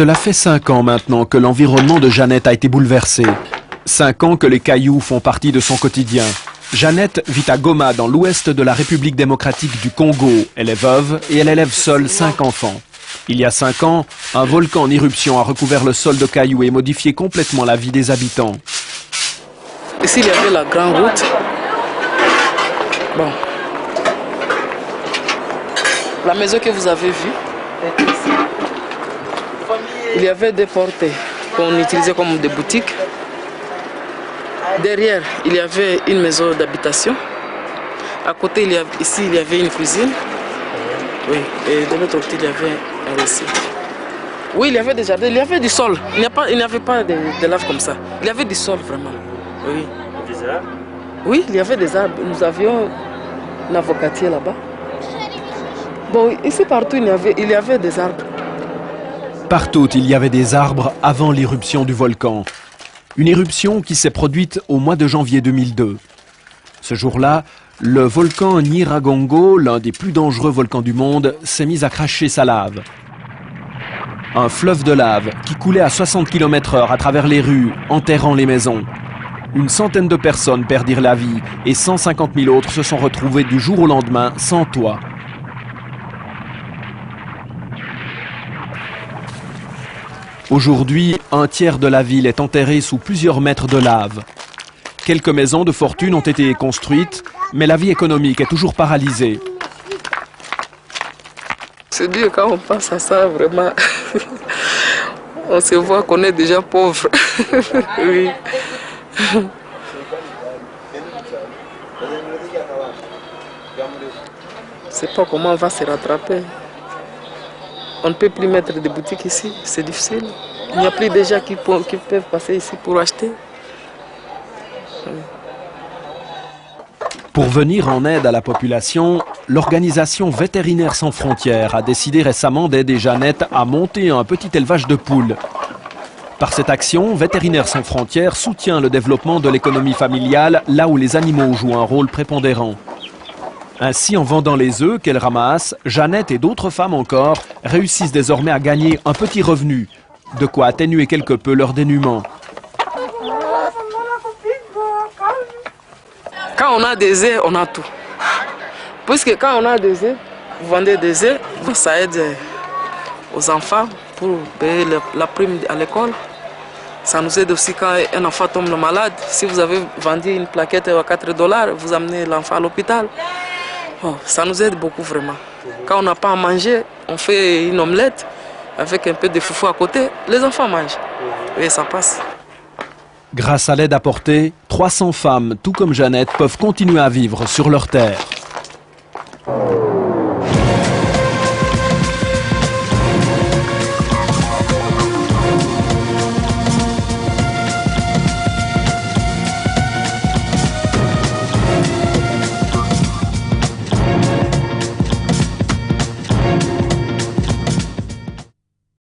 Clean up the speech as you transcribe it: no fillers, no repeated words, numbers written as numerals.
Cela fait 5 ans maintenant que l'environnement de Jeannette a été bouleversé. 5 ans que les cailloux font partie de son quotidien. Jeannette vit à Goma, dans l'ouest de la République démocratique du Congo. Elle est veuve et elle élève seule 5 enfants. Il y a 5 ans, un volcan en éruption a recouvert le sol de cailloux et modifié complètement la vie des habitants. Ici, il y avait la grande route. Bon. La maison que vous avez vue est ici. Il y avait des portes qu'on utilisait comme des boutiques. Derrière, il y avait une maison d'habitation. À côté, ici, il y avait une cuisine. Oui, et de l'autre côté, il y avait un récit. Oui, il y avait des jardins, il y avait du sol. Il n'y avait pas de lave comme ça. Il y avait du sol, vraiment. Oui. Des arbres? Oui, il y avait des arbres. Nous avions un avocatier là-bas. Bon, ici, partout, il y avait des arbres. Partout, il y avait des arbres avant l'éruption du volcan. Une éruption qui s'est produite au mois de janvier 2002. Ce jour-là, le volcan Nyiragongo, l'un des plus dangereux volcans du monde, s'est mis à cracher sa lave. Un fleuve de lave qui coulait à 60 km/h à travers les rues, enterrant les maisons. Une centaine de personnes perdirent la vie et 150 000 autres se sont retrouvées du jour au lendemain sans toit. Aujourd'hui, un tiers de la ville est enterré sous plusieurs mètres de lave. Quelques maisons de fortune ont été construites, mais la vie économique est toujours paralysée. C'est dur quand on pense à ça, vraiment. On se voit qu'on est déjà pauvre. Oui. Je ne sais pas comment on va se rattraper. On ne peut plus mettre des boutiques ici, c'est difficile. Il n'y a plus de gens qui peuvent passer ici pour acheter. Pour venir en aide à la population, l'organisation Vétérinaires sans frontières a décidé récemment d'aider Jeannette à monter un petit élevage de poules. Par cette action, Vétérinaires sans frontières soutient le développement de l'économie familiale là où les animaux jouent un rôle prépondérant. Ainsi, en vendant les œufs qu'elle ramasse, Jeannette et d'autres femmes encore réussissent désormais à gagner un petit revenu, de quoi atténuer quelque peu leur dénuement. Quand on a des œufs, on a tout. Puisque quand on a des œufs, vous vendez des œufs, ça aide aux enfants pour payer la prime à l'école. Ça nous aide aussi quand un enfant tombe malade. Si vous avez vendu une plaquette à $4, vous amenez l'enfant à l'hôpital. Oh, ça nous aide beaucoup vraiment. Quand on n'a pas à manger, on fait une omelette avec un peu de foufou à côté. Les enfants mangent et ça passe. Grâce à l'aide apportée, 300 femmes, tout comme Jeannette, peuvent continuer à vivre sur leur terre.